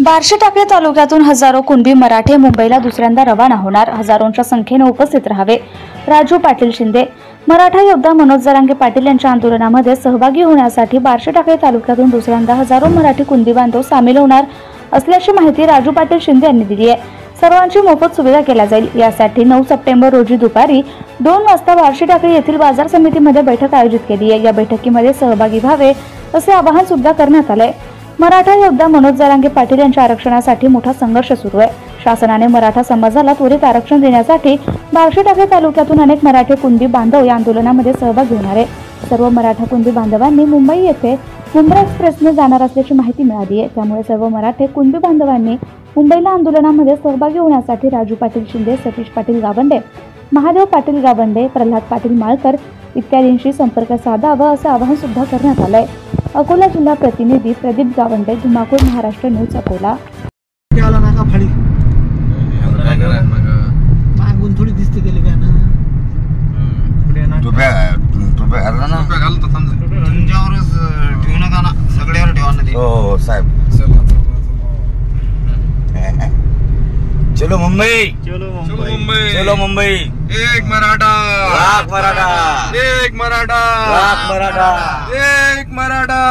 बार्शी टाकळी तालुक्यातून हजारो कुणबी मराठे मुंबईला दुसऱ्यांदा रवाना होणार। हजारोंच्या संख्येने उपस्थित राहावे। राजू पाटील शिंदे। मराठा योद्धा मनोज जरांगे पाटील यांच्या आंदोलनामध्ये सहभागी होण्यासाठी बार्शी टाकळी तालुक्यातून दुसऱ्यांदा हजारो मराठी कुणबी बांधव सामील होणार असल्याची माहिती राजू पाटील शिंदे यांनी दिली आहे। सर्वांची मोफत सुविधा केल्या जाईल। यासाठी 9 सप्टेंबर रोजी दुपारी 2 वाजता बार्शी टाकळी येथील बाजार समितीमध्ये बैठक आयोजित केली आहे। या बैठकीमध्ये सहभागी व्हावे असे आवाहन सुद्धा करण्यात आले। मराठा योद्धा मनोज जरांगे पाटील यांच्या आरक्षणासाठी मोठा संघर्ष सुरू आहे। शासनाने मराठा समाजाला त्वरित आरक्षण देण्यासाठी बार्शी टाकळी तालुक्यातून अनेक मराठे कुणबी बांधव या आंदोलनामध्ये सहभागी होणार आहे। सर्व मराठा कुणबी बांधवांनी मुंबई येथे मुंब्रा एक्सप्रेसने जाणार असल्याची माहिती मिळाली आहे। त्यामुळे सर्व मराठे कुणबी बांधवांनी मुंबईला आंदोलनामध्ये सहभागी होण्यासाठी राजू पाटील शिंदे, सतीश पाटील गावंडे, महादेव पाटील गावंडे, प्रल्हाद पाटील माळकर इत्यादींशी संपर्क साधावा असं आवाहन सुद्धा करण्यात आलंय। अकोला जिल्हा प्रतिनिधी प्रदीप गावंडे, धुमाकूळ, महाराष्ट्र न्यूज, अकोला। थोडी दिसते गेली का ना तुमच्यावरच ठेवू नका ना, सगळ्यावर ठेवा ना। हो साहेब, चलो मुंबई, चलो मुंबई, चलो मुंबई। एक मराठा, लाख मराठा, एक मराठा, लाख मराठा, एक मराठा,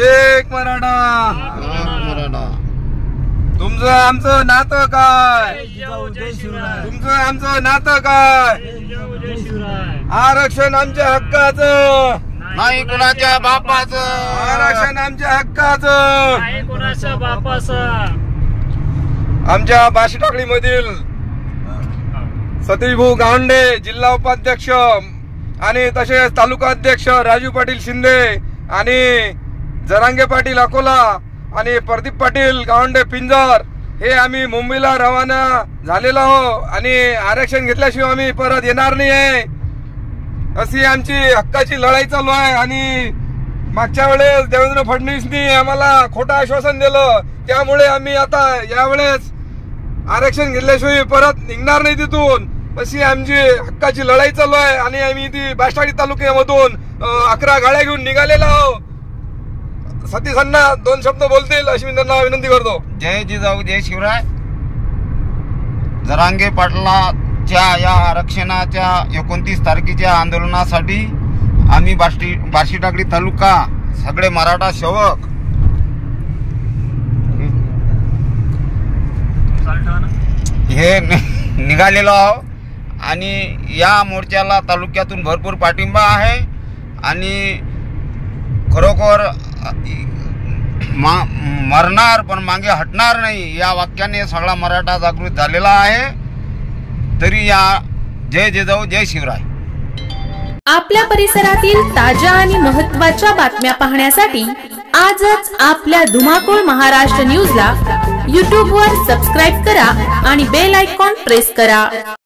एक मराठा, मराठा। तुमचं आमचं नातं काय? तुमचं आमचं नातं काय? आरक्षण आमच्या हक्काचं, नाही कुणाच्या बापाचं। आरक्षण आमच्या हक्काचं, नाही कुणाच्या बापाचं। आमच्या बार्शी टाकळी मधील सतीश भाऊ गावंडे, जिल्हा उपाध्यक्ष आणि तसेच तालुका अध्यक्ष राजू पाटील शिंदे आणि जरांगे पाटील अकोला आणि प्रदीप पाटील गावंडे पिंजर हे आम्ही मुंबईला रवाना झालेलो आहोत आणि आरक्षण घेतल्याशिवाय आम्ही परत येणार नाही आहे, अशी आमची हक्काची लढाई चालू आहे। आणि मागच्या वेळेस देवेंद्र फडणवीसनी आम्हाला खोटं आश्वासन दिलं, त्यामुळे आम्ही आता यावेळेस आरक्षण घेतल्याशिवाय परत निघणार नाही तिथून, अशी आमची हक्काची लढाई चालू आहे। आणि आम्ही ती बार्शी टाकळी तालुक्यामधून 11 गाड्या घेऊन निघालेलो आहोत। सतीशांना 2 शब्द बोलतील अशी मी त्यांना विनंती करतो। जय जिजाऊ, जय शिवराय। जरांगे पाटलाच्या या आरक्षणाच्या 29 तारखेच्या आंदोलनासाठी आम्ही बार्शी टाकळी तालुका सगळे मराठा सेवक हे निघालेलो आहोत आणि या मोर्चाला तालुक्यातून भरपूर पाठिंबा आहे आणि खरोखर मरणार पण मागे हटणार नाही या वाक्याने सगळा मराठा जागृत झालेला आहे। तरी या जय जिजाऊ, जय शिवराय। आपल्या परिसरातील ताज्या आणि महत्त्वाच्या बातम्या पाहण्यासाठी आजच आपल्या धुमाकूळ महाराष्ट्र न्यूजला YouTube वर सबस्क्राइब करा आणि बेल आयकॉन प्रेस करा।